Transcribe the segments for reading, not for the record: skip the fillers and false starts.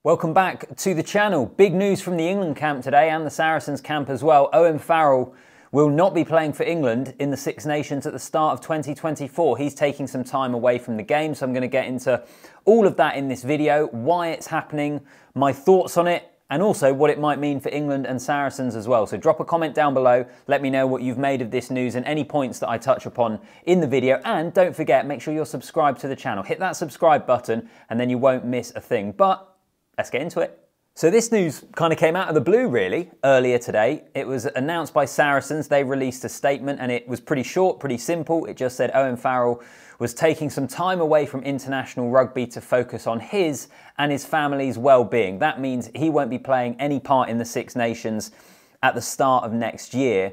Welcome back to the channel. Big news from the England camp today and the Saracens camp as well. Owen Farrell will not be playing for England in the Six Nations at the start of 2024. He's taking some time away from the game, so I'm going to get into all of that in this video, why it's happening, my thoughts on it, and also what it might mean for England and Saracens as well. So drop a comment down below, let me know what you've made of this news and any points that I touch upon in the video. And don't forget, make sure you're subscribed to the channel. Hit that subscribe button and then you won't miss a thing. But let's get into it. So this news kind of came out of the blue really earlier today. It was announced by Saracens. They released a statement and it was pretty short, pretty simple. It just said Owen Farrell was taking some time away from international rugby to focus on his and his family's well-being. That means he won't be playing any part in the Six Nations at the start of next year.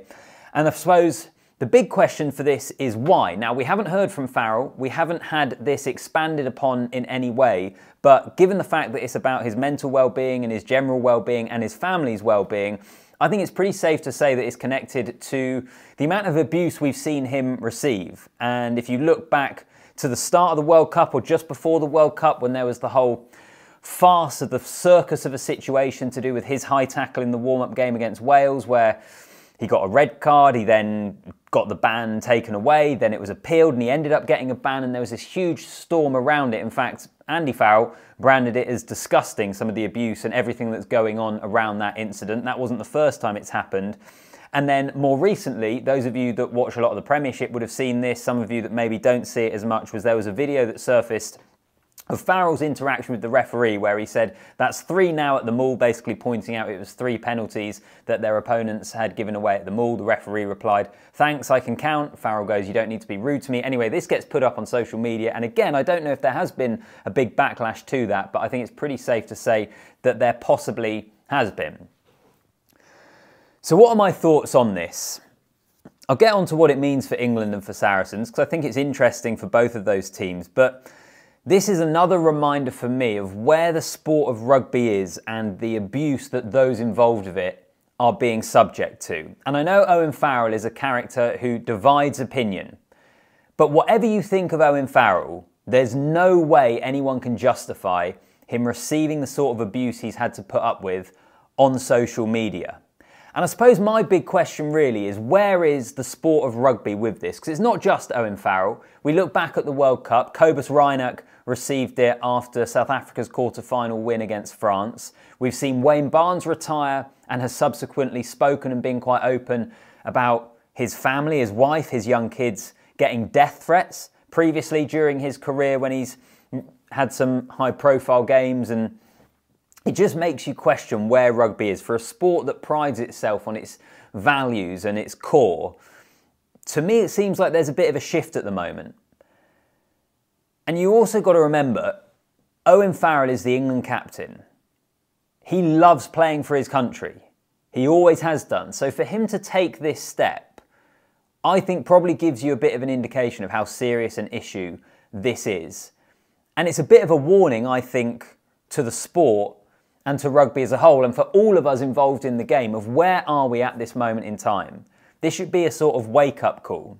And I suppose the big question for this is why? Now, we haven't heard from Farrell. We haven't had this expanded upon in any way. But given the fact that it's about his mental well-being and his general well-being and his family's well-being, I think it's pretty safe to say that it's connected to the amount of abuse we've seen him receive. And if you look back to the start of the World Cup or just before the World Cup, when there was the whole farce of the circus of a situation to do with his high tackle in the warm-up game against Wales, where he got a red card, he then got the ban taken away, then it was appealed and he ended up getting a ban and there was this huge storm around it. In fact, Andy Farrell branded it as disgusting, some of the abuse and everything that's going on around that incident. That wasn't the first time it's happened. And then more recently, those of you that watch a lot of the Premiership would have seen this, some of you that maybe don't see it as much, was there was a video that surfaced of Farrell's interaction with the referee where he said, that's 3 now at the Maul, basically pointing out it was 3 penalties that their opponents had given away at the Maul. The referee replied, thanks, I can count. Farrell goes, you don't need to be rude to me. Anyway, this gets put up on social media. And again, I don't know if there has been a big backlash to that, but I think it's pretty safe to say that there possibly has been. So what are my thoughts on this? I'll get on to what it means for England and for Saracens, because I think it's interesting for both of those teams. But this is another reminder for me of where the sport of rugby is and the abuse that those involved with it are being subject to. And I know Owen Farrell is a character who divides opinion, but whatever you think of Owen Farrell, there's no way anyone can justify him receiving the sort of abuse he's had to put up with on social media. And I suppose my big question really is, where is the sport of rugby with this? Because it's not just Owen Farrell. We look back at the World Cup, Cobus Reinach received it after South Africa's quarter-final win against France. We've seen Wayne Barnes retire and has subsequently spoken and been quite open about his family, his wife, his young kids getting death threats previously during his career when he's had some high-profile games, and it just makes you question where rugby is for a sport that prides itself on its values and its core. To me, it seems like there's a bit of a shift at the moment. And you also got to remember, Owen Farrell is the England captain. He loves playing for his country. He always has done. So for him to take this step, I think probably gives you a bit of an indication of how serious an issue this is. And it's a bit of a warning, I think, to the sport and to rugby as a whole, and for all of us involved in the game, of where are we at this moment in time. This should be a sort of wake-up call.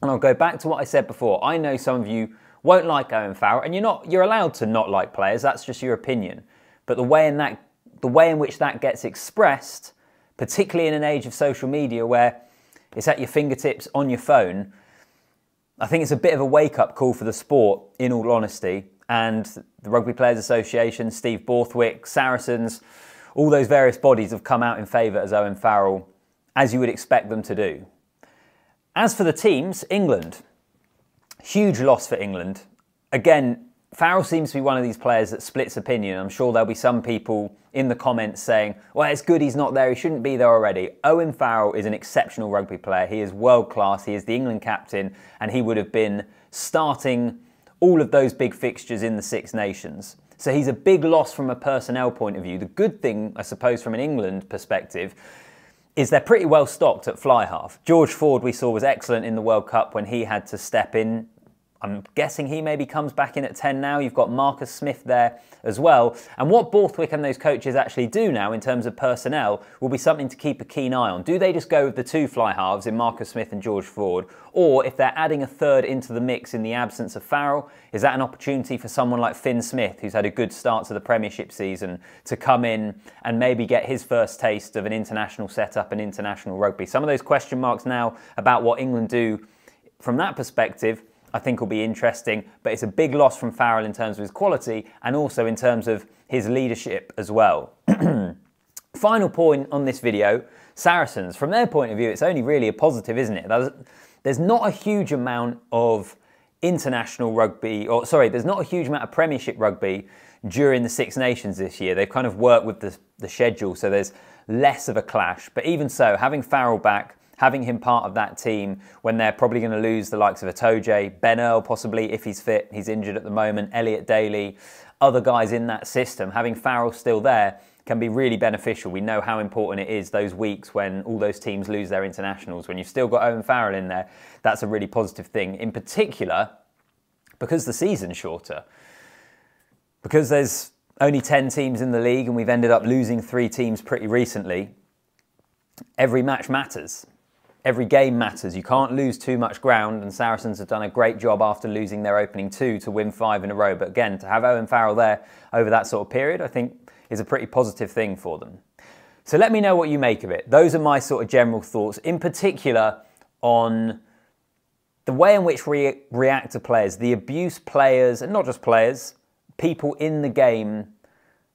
And I'll go back to what I said before. I know some of you won't like Owen Farrell, and you're allowed to not like players, that's just your opinion. But the way in which that gets expressed, particularly in an age of social media where it's at your fingertips on your phone, I think it's a bit of a wake-up call for the sport, in all honesty. And the Rugby Players Association, Steve Borthwick, Saracens, all those various bodies have come out in favour as Owen Farrell, as you would expect them to do. As for the teams, England, huge loss for England. Again, Farrell seems to be one of these players that splits opinion. I'm sure there'll be some people in the comments saying, well, it's good he's not there, he shouldn't be there already. Owen Farrell is an exceptional rugby player. He is world class, he is the England captain, and he would have been starting all of those big fixtures in the Six Nations. So he's a big loss from a personnel point of view. The good thing, I suppose, from an England perspective, is they're pretty well stocked at fly half. George Ford, we saw, was excellent in the World Cup when he had to step in. I'm guessing he maybe comes back in at 10 now. You've got Marcus Smith there as well. And what Borthwick and those coaches actually do now in terms of personnel will be something to keep a keen eye on. Do they just go with the two fly halves in Marcus Smith and George Ford? Or if they're adding a third into the mix in the absence of Farrell, is that an opportunity for someone like Finn Smith, who's had a good start to the Premiership season, to come in and maybe get his first taste of an international setup and international rugby? Some of those question marks now about what England do from that perspective, I think will be interesting, but it's a big loss from Farrell in terms of his quality and also in terms of his leadership as well. Final point on this video, Saracens. From their point of view, it's only really a positive, isn't it? There's not a huge amount of international rugby, or sorry, there's not a huge amount of Premiership rugby during the Six Nations this year. They've kind of worked with the schedule, so there's less of a clash. But even so, having Farrell back, having him part of that team when they're probably going to lose the likes of Atoje, Ben Earl possibly if he's fit, he's injured at the moment, Elliot Daly, other guys in that system, having Farrell still there can be really beneficial. We know how important it is those weeks when all those teams lose their internationals. When you've still got Owen Farrell in there, that's a really positive thing. In particular, because the season's shorter. Because there's only 10 teams in the league and we've ended up losing 3 teams pretty recently, every match matters. Every game matters. You can't lose too much ground, and Saracens have done a great job after losing their opening 2 to win 5 in a row. But again, to have Owen Farrell there over that sort of period, I think is a pretty positive thing for them. So let me know what you make of it. Those are my sort of general thoughts, in particular on the way in which we react to players, the abuse players, and not just players, people in the game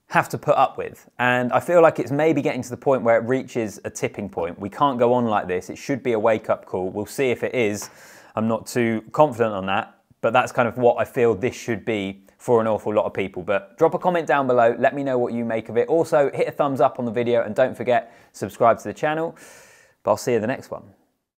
have to put up with. And I feel like it's maybe getting to the point where it reaches a tipping point. We can't go on like this. It should be a wake-up call. We'll see if it is. I'm not too confident on that, but that's kind of what I feel this should be for an awful lot of people. But drop a comment down below. Let me know what you make of it. Also, hit a thumbs up on the video and don't forget, subscribe to the channel. But I'll see you in the next one.